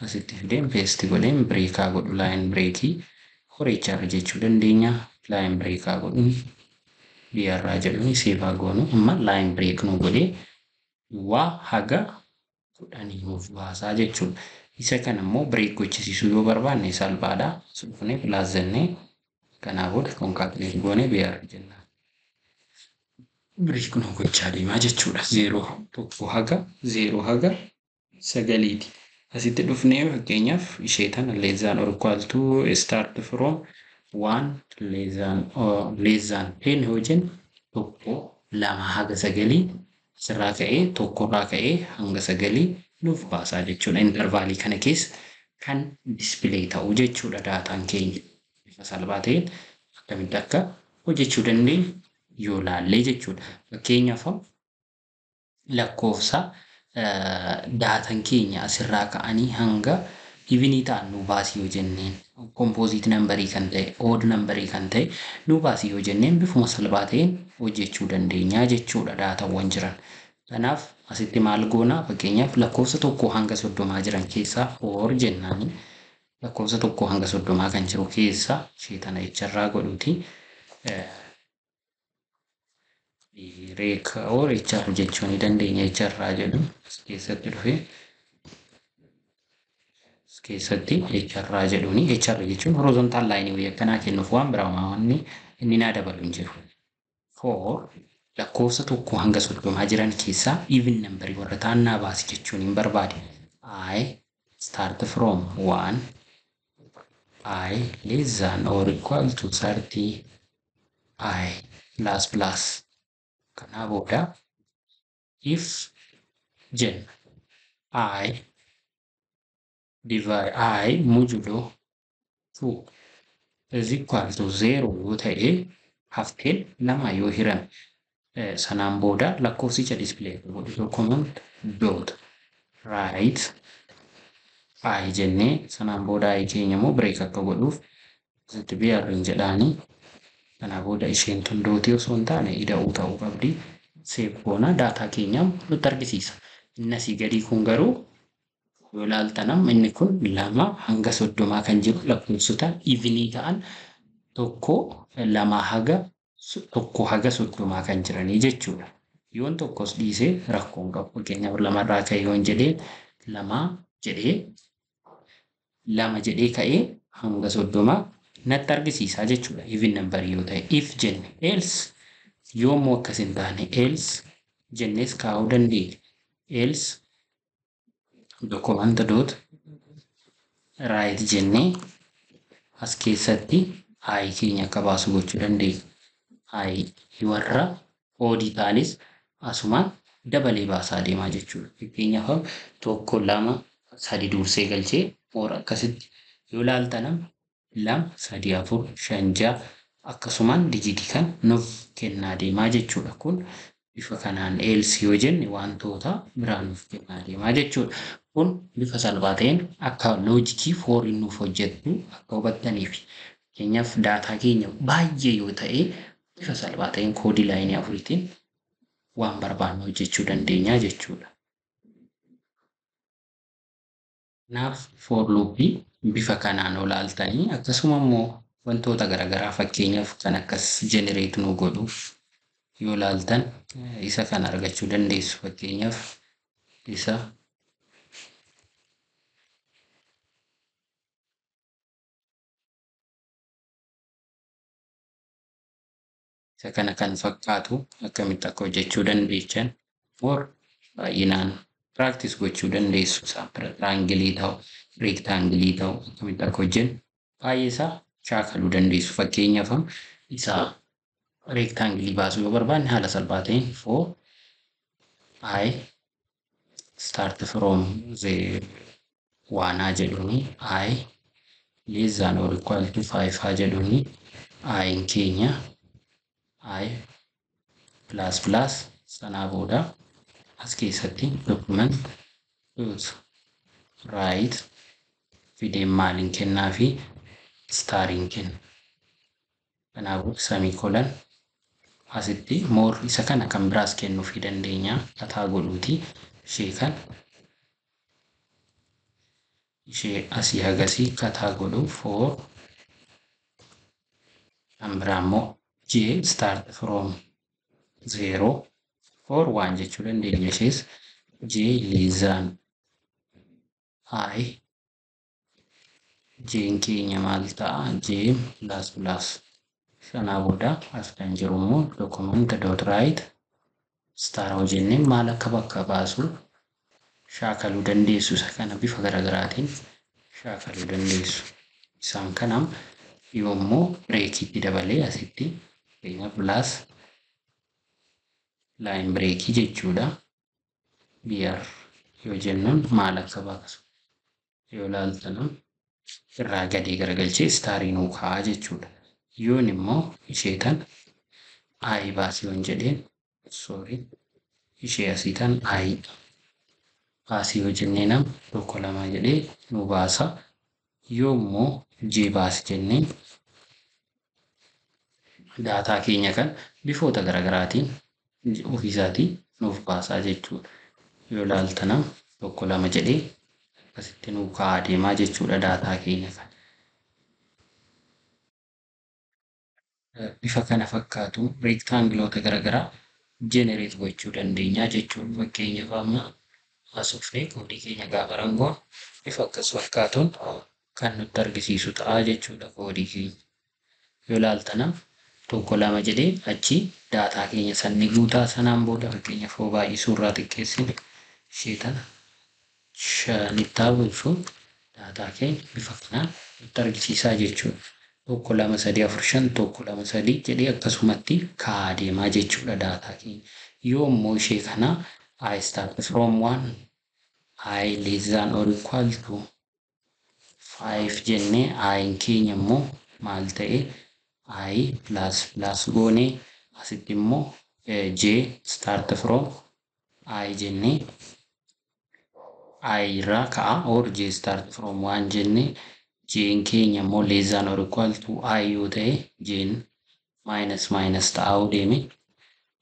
Asitti fideen peesti godheen bireekaa godhu laayin bireekii horichaarra jechuu dandeenya. Laayin bireekaa godhuun biyyaarraa jedhuun seefaa goonu amma laayin bireek nu godhee waa haga 10 nuuf baasaa jechuudha. Isa kana immoo bireek gochisiisuu yoo barbaanne salphaadha. Dhufnee pilaazzannee kanaa booda konkaatineet goonee biyyaarra jennaan. Bireek nu gochaa deemaa jechuudha. 0 haga 9ti. Asitti dhufnee fakkeenyaaf ishee tana less than or equal to start from 1 less than 10 yoo jennu 1 haga 9 asirraa ka'ee 1 ka'ee hanga 9 nuuf baasaa jechuudha. Intervaalii kana keessa kan dispilee ta'u jechuudha daataan keenya. Bifa salphaa ta'een akkamitti akka hojjechuu dandeenyu yoo laallee jechuudha. Fakkeenyaaf lakkoofsa daataan keenya asirraa ka'anii hanga ivinii ta'an nu baasii yoo jenneen kompoozit nambarii kan ta'e ood nambarii kan ta'e nu baasii yoo jenneen bifuma salphaa ta'een hojjechuu dandeenya jechuudha daataawwan jiran. Kanaaf asitti maal goonaa fakkeenyaaf lakkoofsa 1 hanga 30 jiran keessaa 4 jennaani lakkoofsa 1 hanga 30 kan jiru keessaa ishee tana jecharraa godhuuti. Reeka or HR jechuu ni dandeenya HR jedhu keessatti dhufee keessatti HR jedhuuni HR jechuun horizontaal laayinii wayii akkanaa kennuuf waan biraa wanni inni naa dabalu hin jiru. For lakkoofsa 1 hanga 30 jiran keessaa even nambarii warra ta'an naa baasi jechuun hin barbaade. I start from 1 I less than or equal to 30 I plus plus kanaa booda if jenna I divide I modulo 2 is equal to 0 yoo ta'e hafteen lama yoo hiran sanaan booda lakkoofsicha display godhu document dot write I jennee sanaan booda I keenya immoo bireek akka godhuuf asitti biyyaarriin jedhaanii kanaa booda isheen tun dootii osoo hin taane ida'uu ta'uu qabdi. Seef goona daataa keenya nutti argisiisa. Inni asii gadii kun garuu yoo ilaaltanam inni kun 2 hanga 30 kan jiru lakkoofsota ivinii ta'an 1 haga 30 kan jiranii jechuudha. Yoon tokkos dhiisee rakkoon qabu fakkeenyaaf 2 irraa ka'ee yoon jedhee 2 jedhee ka'ee hanga 30 natti argisiisaa jechuudha. Even nambarii yoo ta'e if jenne else yoommoo akkas hin taane else jennees kaa'uu dandeenya. Else document dot write jennee as keessatti I keenya akka baasu gochuu dandeenya. I warra oodii ta'anis asumaan dabalee baasaa deemaa jechuudha. Fakkeenyaaf 1 2 3 dursee galchee moora akkasitti yoo ilaaltanam 2 3 4 5 6 akkasumaan dijitii kan nuuf kennaa deemaa jechuudha. Kun bifa kanaan else yoo jenne wantoota biraa nuuf kennaa deemaa jechuudha. Kun bifa salphaa ta'een akka loojikii fooriin nuuf hojjettu akka hubattaniif. Fakkeenyaaf daataa keenya baay'ee yoo ta'e bifa salphaa ta'een koodii laayinii 4tiin waan barbaannu hojjechuu dandeenya jechuudha. Kanaaf for loopii bifa kanaan olaaltanii akkasuma immoo wantoota garaagaraa fakkeenyaaf kan akkas generate nu godhuuf yoo ilaaltan isa kan argachuu dandeessu. Fakkeenyaaf isa kana kan fakkaatu akkamitti akka hojjechuu dandeechan baay'inaan practice gochuu dandeessu. Triangilii ta'u rectangilii ta'u akkamitti akka hojjennu baay'ee isaa shaakaluu dandeessu. Fakkeenyaaf isa rectangilii baasuu yoo barbaanne haala salphaa ta'een for I start from the 1 jedhuuni I less than or equal to 5 haa jedhuni i'n keenya I plus plus sanaa booda as keessatti document dot write fideen maaliin kennaa fi stariin kenna. Kanaafuu semicolon asitti more isa kana kan biraas kennuufii dandeenya kataa godhuuti ishee asii hagasii kataa godhu for kan biraa immoo j start from 0 for 1 jechuu dandeenya ishees j less than I j keenya maal ta'a j plus plus sanaa booda as kan jiru immoo document dot write star hojjennee maal akka bakka baasu shaakaluu dandeessu isa kana bifa garaagaraatiin shaakaluu dandeessu. Isaan kanam yoommoo breekiitti dabalee asitti keenya plus line breakii jechuudha. BR yoo jennuun maal akka baasu yoo laaltanam irraa gadee garagalchee staarii nuu kaa'aa jechuudha. Yoon immoo ishee tan I baasii yoon jedheen ishee asii tan I baasii yoo jenneenam tokko lama jedhee nu baasa. Yoommoo j baasii jenneen daataa keenya kan bifoota garagaraatiin ofiisaatii nuuf baasaa jechuudha. Yoo laaltanam tokko lama jedhee akkasitti nuu kaa'aa deemaa jechuudha daataa keenya kan. Bifa kana fakkaatu rectangle garagaraa generate gochuu dandeenya jechuudha. Fakkeenyaaf amma asufnee koodii keenya gaafa rangoon bifa akkas fakkaatuun kan nutti argisiisu ta'a jechuudha koodii keenya. Yoo laaltanam tokko lama jedhee achi daataa keenya sanni guutaa sanaan booda fakkeenyaaf hoo baay'isuu irraa xiqqeessine ishee tana shanittaa bulchuun daataa keenya bifa kanaan nutti argisiisaa jechuudha. Tokko lama sadii afur shan tokko lama sadii jedhee akkasumatti kaa'aa deemaa jechuudha daataa keenya. Yoo immoo ishee kana I start from 1 I less than or equal to 5 jennee I keenya immoo maal ta'e I plus plus goonee asitti immoo j start from I jennee I irraa ka'a or j start from 1 jennee j keenya immoo less than or equal to I yoo ta'e j minus ta'uu deeme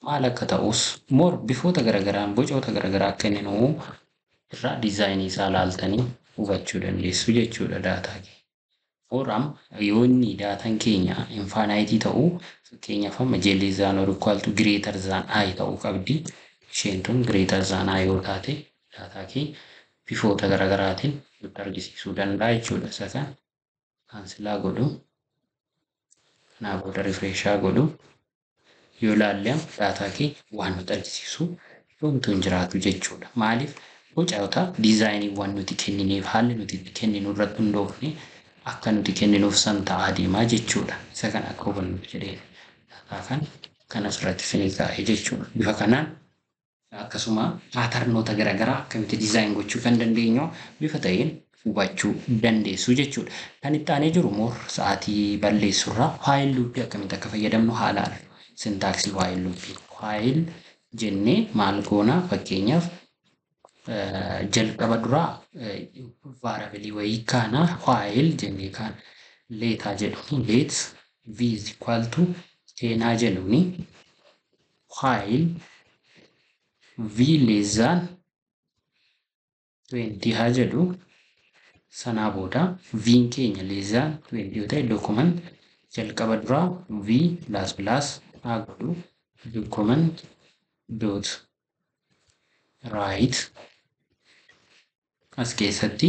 maal akka ta'us more bifoota garagaraan bocoota garagaraa akka inni nuu irraa diizaayinii isaa laaltanii hubachuu dandeessu jechuudha daataa keenya. Oram yoo inni daataan keenya infinite ta'uu fakkeenyaaf amma j less than or equal to greater than I ta'uu qabdi. Isheen tun greater than I yoo taate daataa keenya bifoota garagaraatiin nutti argisiisuu danda'a jechuudha. Isa kan kaansilaa godhu kanaa booda refreshaa godhu yoo laalleem daataa keenya waan nutti argisiisu yoomtuu hin jiraatu jechuudha. Maaliif bocoota diizaayiniiwwan nuti kennineef haalli nuti kenninu irratti hundoofne akka nuti kenninuuf san ta'aa deemaa jechuudha. Isa kan akka hubannuuf jedhee daataa kan kanas irratti isinii kaa'ee jechuudha. Bifa kanaan akkasuma paatarnoota garaagaraa akkamitti diizaayin gochuu kan dandeenyu bifa ta'een hubachuu dandeessu jechuudha. Kan itti aanee jiru immoo sa'aatii balleessurraa faayil luuppii akkamitti akka fayyadamnu haala sintaaksii faayil luuppii. Faayil jennee maal goonaa fakkeenyaaf jalqaba duraa variable wayii kaana faayil jennee kaan leetaa jedhuun let v is equal to seenaa jedhuuni faayil v less than 20 haa jedhu sanaa booda v keenya less than 20 yoo ta'e document jalqaba duraa v plus plus haa godhu document dot write as keessatti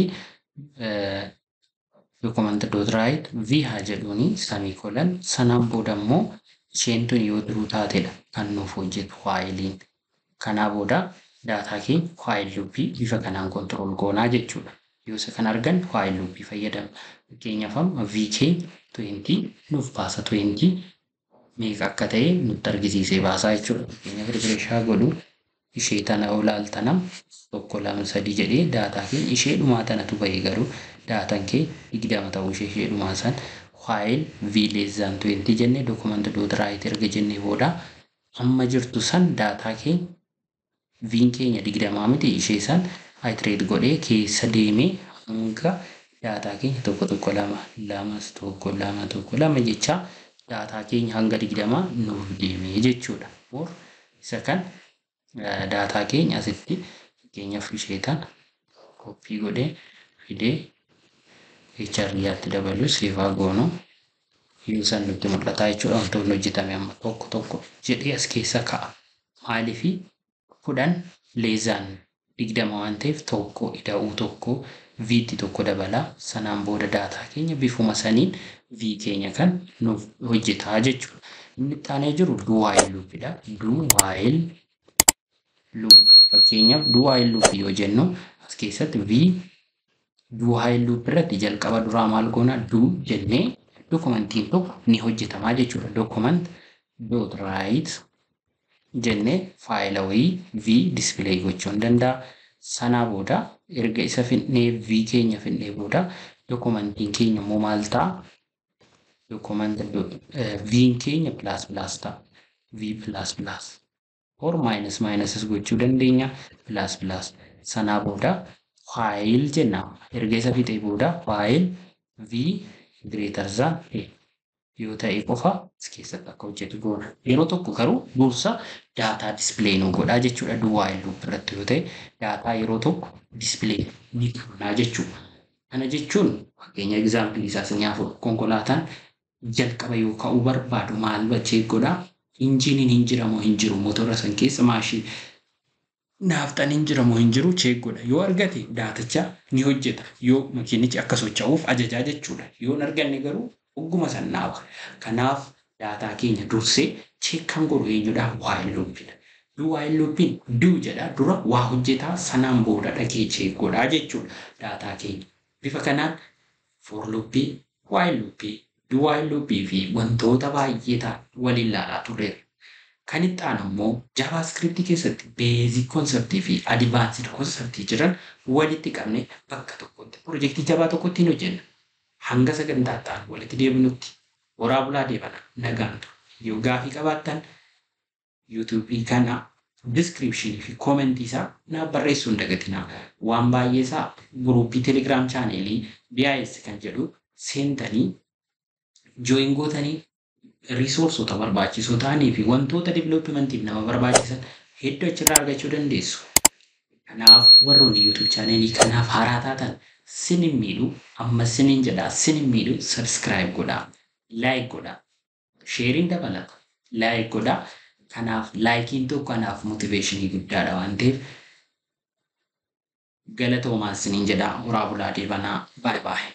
document dot write v haa jedhuuni semicolon sanaan booda immoo isheen tun yoo duruu taatedha kan nuuf hojjetu faayiliin. Kanaa booda daataa keenya faayil luuppii bifa kanaan kontirool goonaa jechuudha. Yoo isa kan argan faayil luuppii fayyadamna. Fakkeenyaaf amma v keenya 20 nuuf baasa 20 meeqa akka ta'e nutti argisiisee baasaa jechuudha. Fakkeenyaaf refreshaa godhu ishee tana olaaltanam tokko lama sadii jedhee daataa keenya ishee dhumaa tanatu bahee garuu daataan kee 20 ta'uu ishee dhumaa san while v less than 20 jennee document dot write erga jennee booda amma jirtu san daataa keenya v keenya 20 miti ishee san iterate godhee keessa deemee hanga daataa keenya tokko lama jecha daataa keenya hanga 20 nuuf deemee jechuudha. Isa kan daataa keenya asitti fakkeenyaaf ishee tan koppii godhee fidee HRD'tti dabaluu seefaa goonu yoo san nutti mul'ata jechuudha. Wantoonni hojjetame amma tokko jedhee as keessa ka'a. Maaliif 10 leezaan 20 waan ta'eef tokko ida'uu tokko v'tti tokko dabala sanaan booda daataa keenya bifuma saniin v keenya kan nuuf hojjetaa jechuudha. Inni taanee jiru do while loopidha. Do while loop fakkeenyaaf do while loop yoo jennu as keessatti v do while loop irratti jalqaba duraa maal goona do jennee dokumentiin tokko ni hojjetamaa jechuudha. Document dot write jennee faayila wayii v display gochuu hin danda'a. Sanaa booda erga isa finnee v keenya finnee booda dokumentiin keenya immoo maal ta'a? Document v keenya plus ta'a. V plus or minus gochuu dandeenya plus sanaa booda file jenna. Erga isa fixee booda file v greater than a yoo ta'e qofa as keessatti akka hojjetu goona. Yeroo tokko garuu dursa daataa display nu godhaa jechuudha. Do while loop irratti yoo ta'e daataa yeroo tokko display ni godhaa jechuudha. Kana jechuun fakkeenya example isaa sinyaaf konkolaataan jalqaba yoo ka'uu barbaadu maal bachee godhaa? Injiniin hin jiramoo hin jiru motora san keessa maashinii naafxaan hin jiramoo hin jiru check godha. Yoo argate daaticha ni hojjeta. Yoo makiinichi akka socho'uuf ajajaa jechuudha. Yoo hin arganne garuu ogguma san naaba. Kanaaf daataa keenya dursee check kan godhu eenyudha? While loopidha. Do while loopin do jedha dura waa hojjetaa sanaan booda dhaqee check godhaa jechuudha daataa keenya. Bifa kanaan for loopii, while loopii, do while loopii fi wantoota baay'ee ta'an waliin ilaalaa turre. Kan itti aanu immoo JavaScript keessatti basic concept fi advanced concept jiran walitti qabne bakka tokkotti projektii jabaa tokkotti hojjenna. Hanga sagantaa ta'an walitti deebinutti waraabulaa deebana nagaan ture. Yoo gaafii qabaattan YouTube kana description fi comment isaa na barreessuu hin dagatinaa. Waan baay'ee isaa gruupii Telegram channelii BIS kan jedhu seentanii join gootanii resourceota barbaachisoo ta'anii fi wantoota developmentiif nama barbaachisan hedduu achirraa argachuu dandeessu. Kanaaf warroonni YouTube channelii kanaaf haaraa taatan sinin miidhu amma sinin jedhaa sinin miidhu subscribe godhaa, like godhaa, sharing dabalata, like godhaa. Kanaaf likein tokko kanaaf motivationii guddaadha waan ta'eef galatoomaa sinin jedhaa. Waraabulaa deebanaa. Bye bye.